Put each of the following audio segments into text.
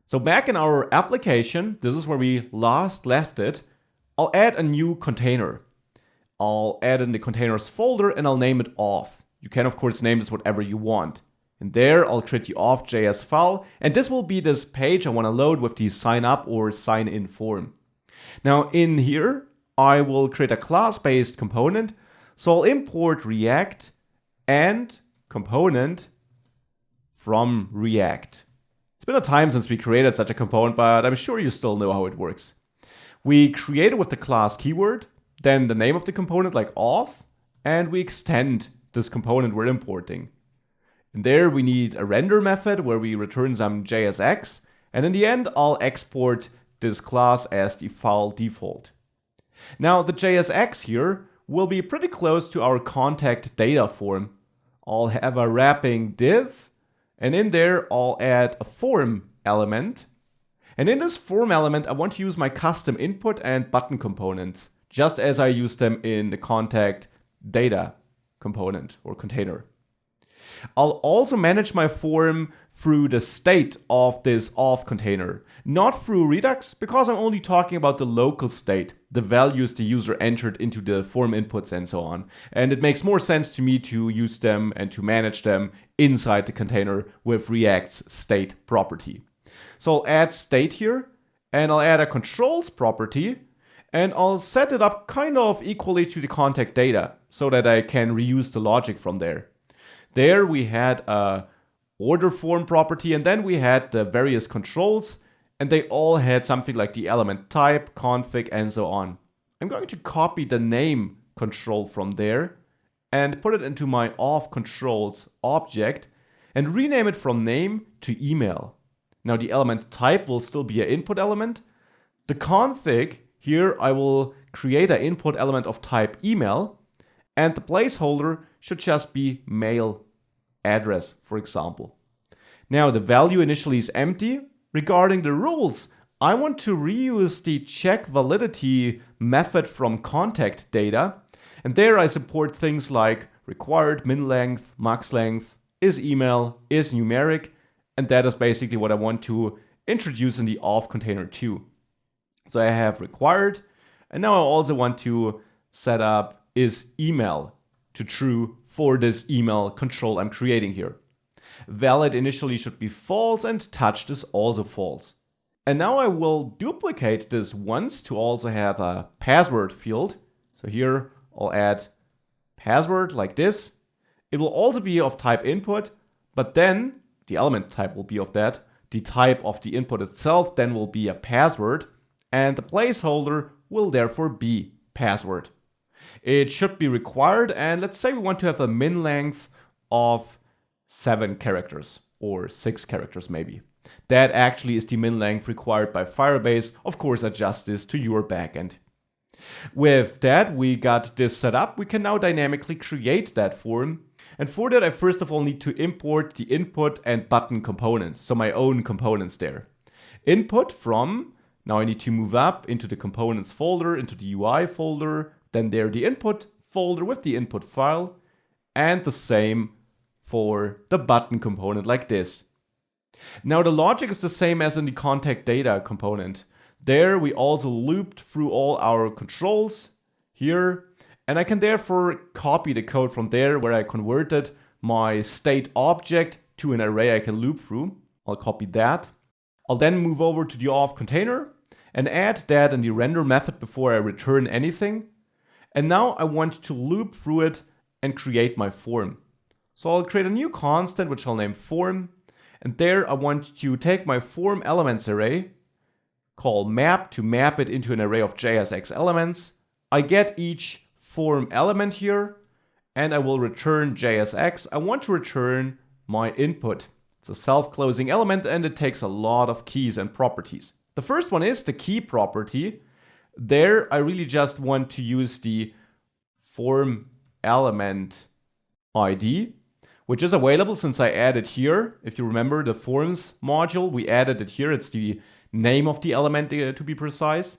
So back in our application, this is where we last left it, I'll add a new container. I'll add in the containers folder and I'll name it auth. You can of course name this whatever you want. And there I'll create the auth.js file, and this will be this page I want to load with the sign up or sign in form. Now in here, I will create a class-based component. So I'll import React and component from React. It's been a time since we created such a component, but I'm sure you still know how it works. We create it with the class keyword, then the name of the component like auth, and we extend this component we're importing. And there we need a render method where we return some JSX, and in the end I'll export this class as the file default. Now the JSX here will be pretty close to our contact data form. I'll have a wrapping div, and in there I'll add a form element. And in this form element I want to use my custom input and button components, just as I use them in the contact data component or container. I'll also manage my form through the state of this auth container, not through Redux, because I'm only talking about the local state, the values the user entered into the form inputs and so on. And it makes more sense to me to use them and to manage them inside the container with React's state property. So I'll add state here, and I'll add a controls property, and I'll set it up kind of equally to the contact data so that I can reuse the logic from there. There we had a order form property, and then we had the various controls, and they all had something like the element type, config, and so on. I'm going to copy the name control from there and put it into my auth controls object and rename it from name to email. Now the element type will still be an input element. The config, here I will create an input element of type email, and the placeholder should just be mail address, for example. Now the value initially is empty. Regarding the rules, I want to reuse the check validity method from contact data, and there I support things like required min length, max length, is email, is numeric, and that is basically what I want to introduce in the auth container too. So I have required, and now I also want to set up is email to true for this email control I'm creating here. Valid initially should be false, and touched is also false. And now I will duplicate this once to also have a password field. So here I'll add password like this. It will also be of type input, but then the element type will be of that. The type of the input itself then will be a password, and the placeholder will therefore be password. It should be required, and let's say we want to have a min length of 7 characters or 6 characters maybe. That actually is the min length required by Firebase. Of course, adjust this to your backend. With that, we got this set up. We can now dynamically create that form. And for that, I first of all need to import the input and button components, so my own components there. Input from, now I need to move up into the components folder, into the UI folder, then there the input folder with the input file, and the same for the button component like this. Now the logic is the same as in the contact data component. There we also looped through all our controls here, and I can therefore copy the code from there where I converted my state object to an array I can loop through. I'll copy that. I'll then move over to the auth container and add that in the render method before I return anything. And now I want to loop through it and create my form. So I'll create a new constant which I'll name form. And there I want to take my form elements array, call map to map it into an array of JSX elements. I get each form element here, and I will return JSX. I want to return my input. It's a self-closing element, and it takes a lot of keys and properties. The first one is the key property. There I really just want to use the form element ID, which is available since I added here. If you remember the forms module, we added it here. It's the name of the element to be precise.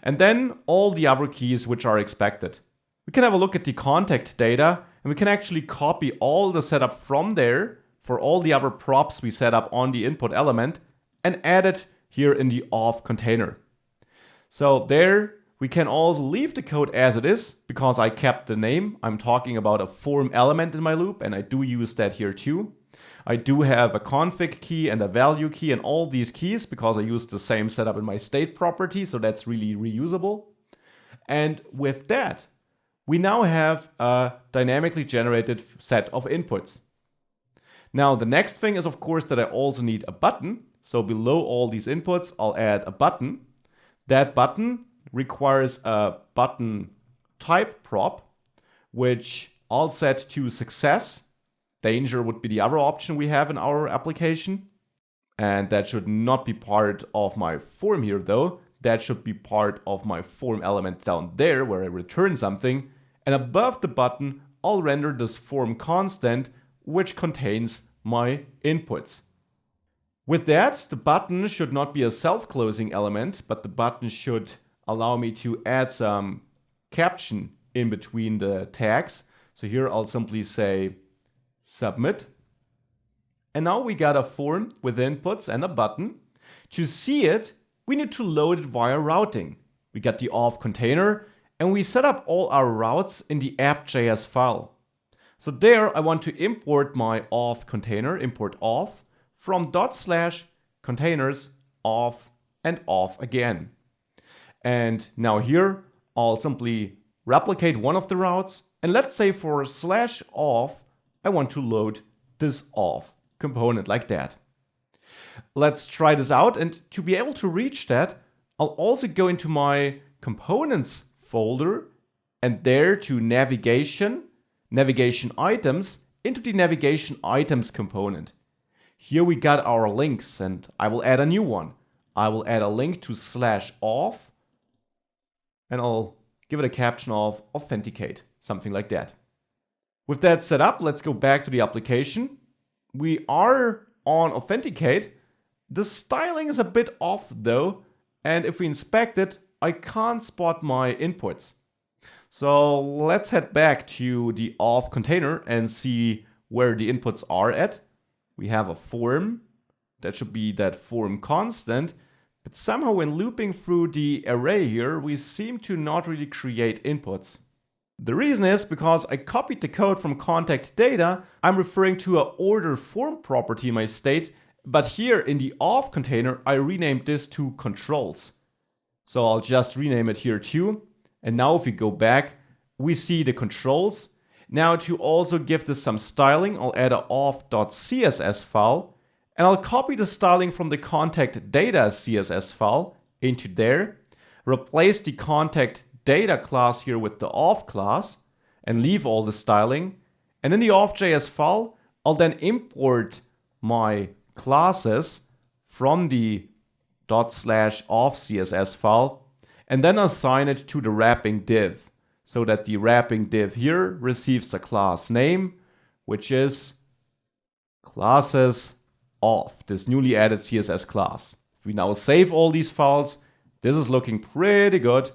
And then all the other keys which are expected. We can have a look at the contact data, and we can actually copy all the setup from there for all the other props we set up on the input element and add it here in the auth container. So there we can also leave the code as it is because I kept the name. I'm talking about a form element in my loop, and I do use that here too. I do have a config key and a value key and all these keys because I use the same setup in my state property, so that's really reusable. And with that, we now have a dynamically generated set of inputs. Now, the next thing is, of course, that I also need a button. So below all these inputs, I'll add a button. That button requires a button type prop, which I'll set to success. Danger would be the other option we have in our application. And that should not be part of my form here, though. That should be part of my form element down there where I return something. And above the button, I'll render this form constant, which contains my inputs. With that, the button should not be a self-closing element, but the button should allow me to add some caption in between the tags. So here I'll simply say submit. And now we got a form with inputs and a button. To see it, we need to load it via routing. We got the auth container and we set up all our routes in the app.js file. So there I want to import my auth container, import auth from /containers auth and auth again. And now here I'll simply replicate one of the routes. And let's say for /auth, I want to load this auth component like that. Let's try this out. And to be able to reach that, I'll also go into my components folder and there to navigation items into the navigation items component. Here we got our links and I will add a new one. I will add a link to /auth and I'll give it a caption of authenticate, something like that. With that set up, let's go back to the application. We are on authenticate. The styling is a bit off though, and if we inspect it, I can't spot my inputs. So let's head back to the auth container and see where the inputs are at. We have a form. That should be that form constant. But somehow when looping through the array here, we seem to not really create inputs. The reason is because I copied the code from contact data. I'm referring to an order form property in my state. But here in the auth container, I renamed this to controls. So I'll just rename it here too. And now if we go back, we see the controls. Now to also give this some styling, I'll add a auth.css file. And I'll copy the styling from the contact data CSS file into there. Replace the contact data class here with the auth class. And leave all the styling. And in the auth.js file, I'll then import my classes from the ./auth CSS file and then assign it to the wrapping div so that the wrapping div here receives a class name, which is classes auth, this newly added CSS class. If we now save all these files, this is looking pretty good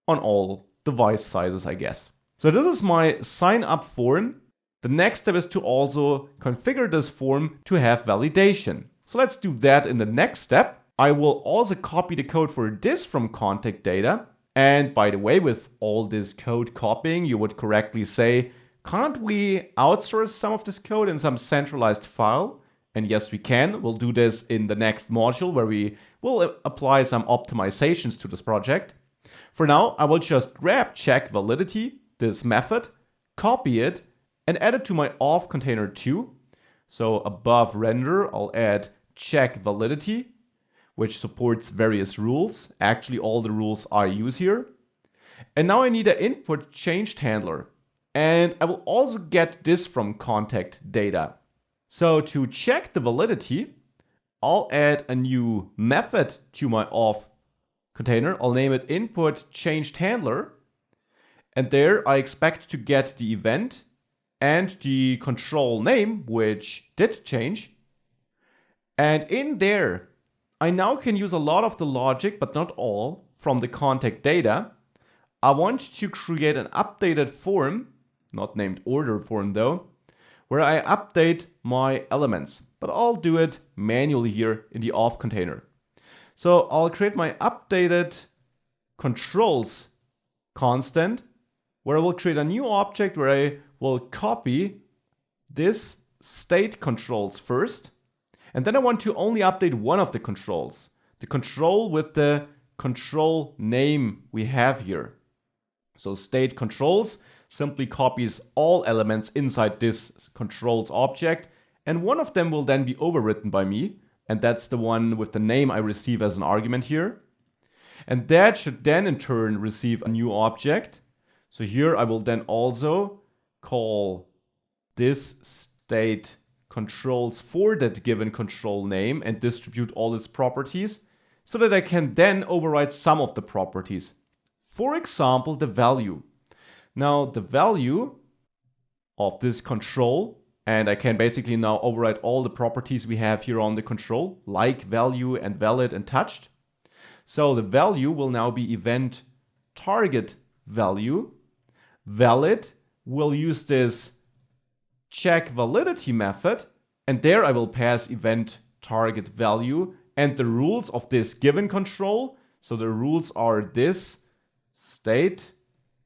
on all device sizes, I guess. So this is my sign up form. The next step is to also configure this form to have validation. So let's do that in the next step. I will also copy the code for this from contact data. And by the way, with all this code copying, you would correctly say, can't we outsource some of this code in some centralized file? And yes, we can. We'll do this in the next module where we will apply some optimizations to this project. For now, I will just grab check validity, this method, copy it, and add it to my auth container too. So above render, I'll add check validity, which supports various rules. Actually, all the rules I use here. And now I need an input changed handler. And I will also get this from contact data. So to check the validity, I'll add a new method to my auth container. I'll name it input changed handler. And there I expect to get the event and the control name, which did change. And in there, I now can use a lot of the logic, but not all, from the contact data. I want to create an updated form, not named order form though, where I update my elements but I'll do it manually here in the auth container. So I'll create my updated controls constant, where I will create a new object where I will copy this state controls first. And then I want to only update one of the controls, the control with the control name we have here. So state controls simply copies all elements inside this controls object, and one of them will then be overwritten by me, and that's the one with the name I receive as an argument here. And that should then in turn receive a new object. So here I will then also call this state controls for that given control name and distribute all its properties so that I can then override some of the properties. For example, the value. Now the value of this control, and I can basically now override all the properties we have here on the control, like value and valid and touched. So the value will now be event target value. Valid will use this check validity method, and there I will pass event target value and the rules of this given control. So the rules are this state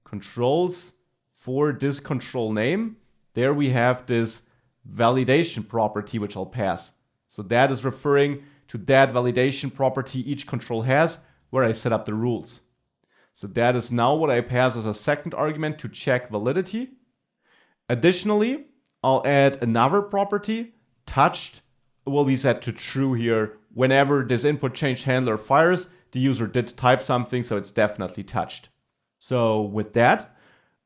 controls for this control name. There we have this validation property which I'll pass. So that is referring to that validation property each control has where I set up the rules. So that is now what I pass as a second argument to check validity. Additionally, I'll add another property, touched, will be set to true here. Whenever this input change handler fires, the user did type something, so it's definitely touched. So with that,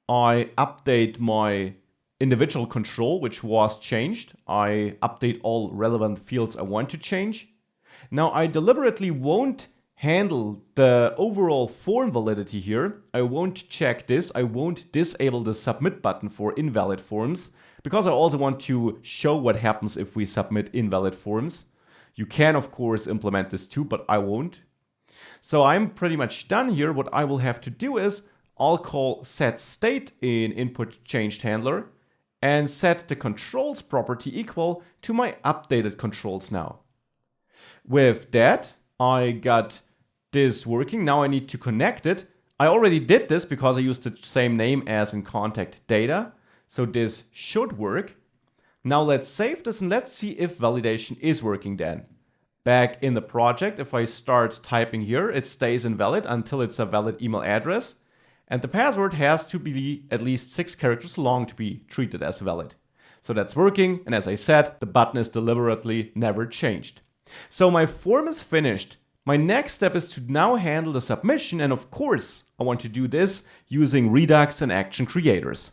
I update my individual control, which was changed. I update all relevant fields I want to change. Now I deliberately won't handle the overall form validity here. I won't check this. I won't disable the submit button for invalid forms because I also want to show what happens if we submit invalid forms. You can of course implement this too, but I won't. So I'm pretty much done here. What I will have to do is I'll call setState in input changed handler and set the controls property equal to my updated controls now. With that, I got this working. Now I need to connect it. I already did this because I used the same name as in contact data. So this should work. Now let's save this and let's see if validation is working then. Back in the project, if I start typing here, it stays invalid until it's a valid email address. And the password has to be at least 6 characters long to be treated as valid. So that's working. And as I said, the button is deliberately never changed. So my form is finished. My next step is to now handle the submission. And of course, I want to do this using Redux and action creators.